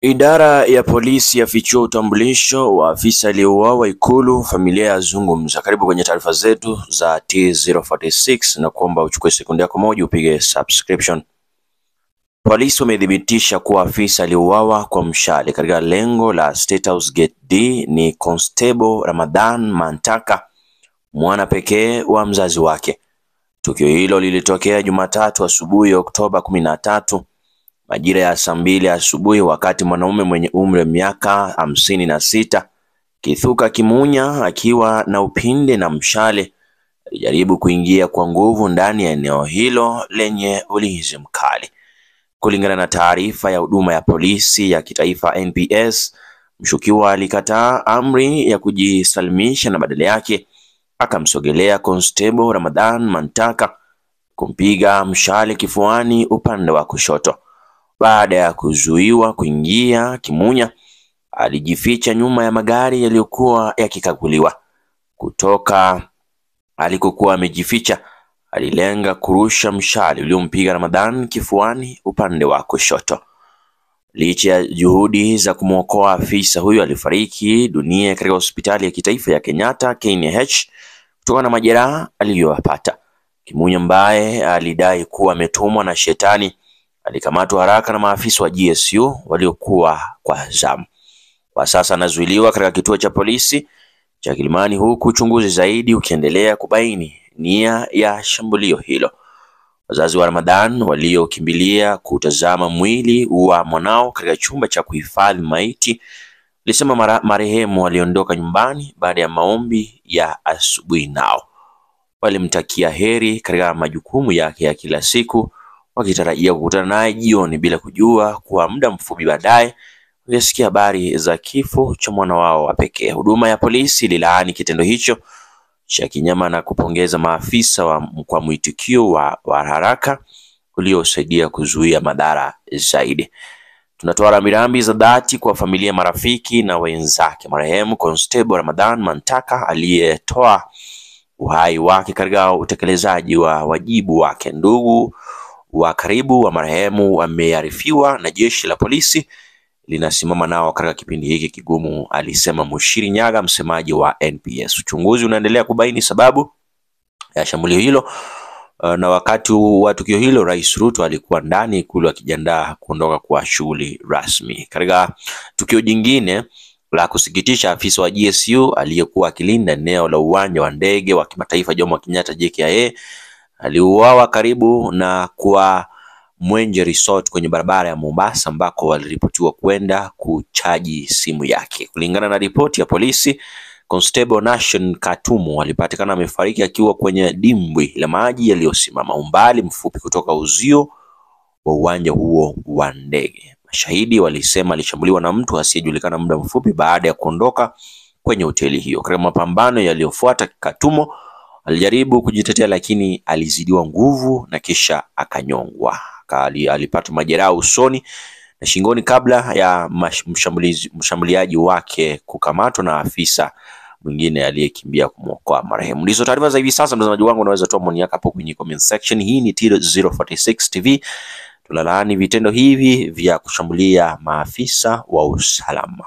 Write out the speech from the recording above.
Idara ya polisi yafichua utambulisho wa afisa aliyeuawa Ikulu, familia yazungumza. Karibu kwenye taarifa zetu za T046 na kuomba uchukue sekunde yako moja upige subscription. Polisi wamedhibitisha kuwa afisa aliyeuawa kwa mshale katika lengo la State House Gate D ni Constable Ramadhan Mantaka, mwana pekee wa mzazi wake. Tukio hilo lilitokea Jumatatu asubuhi Oktoba 13 majira ya saa 2 asubuhi, wakati mwanaume mwenye umri wa miaka 56 Kithuka Kimunya akiwa na upinde na mshale alijaribu kuingia kwa nguvu ndani ya eneo hilo lenye ulinzi mkali. Kulingana na taarifa ya huduma ya polisi ya kitaifa NPS, mshukiwa alikataa amri ya kujisalimisha na badala yake akamsogelea Constable Ramadhan Mantaka kumpiga mshale kifuani upande wa kushoto. Baada ya kuzuiwa kuingia, Kimunya alijificha nyuma ya magari yaliyokuwa yakikaguliwa. Kutoka alikokuwa amejificha, alilenga kurusha mshale uliompiga Ramadhan kifuani upande wa kushoto. Licha ya juhudi za kumwokoa, afisa huyo alifariki dunia katika hospitali ya kitaifa ya Kenyatta KNH kutokana na majeraha aliyopata. Kimunya, ambaye alidai kuwa ametumwa na shetani, alikamatwa haraka na maafisa wa GSU waliokuwa kwa zamu. Kwa sasa anazuiliwa katika kituo cha polisi cha Kilimani, huku uchunguzi zaidi ukiendelea kubaini nia ya shambulio hilo. Wazazi wa Ramadhan waliokimbilia kutazama mwili wa mwanao katika chumba cha kuhifadhi maiti walisema marehemu aliondoka nyumbani baada ya maombi ya asubuhi, nao walimtakia heri katika majukumu yake ya kila siku, wakitarajia kukutana naye jioni, bila kujua kuwa muda mfupi baadaye wangesikia habari za kifo cha mwana wao wa pekee. Huduma ya polisi ililaani kitendo hicho cha kinyama na kupongeza maafisa kwa mwitikio wa haraka uliosaidia kuzuia madhara zaidi. Tunatoa rambirambi za dhati kwa familia, marafiki na wenzake marehemu Constable Ramadhan Mantaka aliyetoa uhai wake katika utekelezaji wa wajibu wake. Ndugu wa karibu wa marehemu wamearifiwa na jeshi la polisi linasimama nao katika kipindi hiki kigumu, alisema Mushiri Nyaga, msemaji wa NPS. Uchunguzi unaendelea kubaini sababu ya shambulio hilo, na wakati wa tukio hilo Rais Ruto alikuwa ndani Ikulu akijiandaa kuondoka kwa shughuli rasmi. Katika tukio jingine la kusikitisha, afisa wa GSU aliyekuwa akilinda eneo la uwanja wa ndege wa kimataifa Jomo Kenyatta JKIA aliuawa karibu na kwa Mwenje Resort kwenye barabara ya Mombasa, ambako waliripotiwa kwenda kuchaji simu yake. Kulingana na ripoti ya polisi, Constable Nation Katumu alipatikana amefariki akiwa kwenye dimbwi la maji yaliyosimama umbali mfupi kutoka uzio wa uwanja huo wa ndege. Mashahidi walisema alishambuliwa na mtu asiyejulikana muda mfupi baada ya kuondoka kwenye hoteli hiyo. Katika mapambano yaliyofuata, Katumo alijaribu kujitetea lakini alizidiwa nguvu na kisha akanyongwa. Alipata majeraha usoni na shingoni kabla ya mshambuliaji wake kukamatwa na afisa mwingine aliyekimbia kumwokoa marehemu. Ndizo taarifa za hivi sasa, mtazamaji wangu, unaweza toa maoni yako hapo kwenye comment section. Hii ni T046 TV. Tunalaani vitendo hivi vya kushambulia maafisa wa usalama.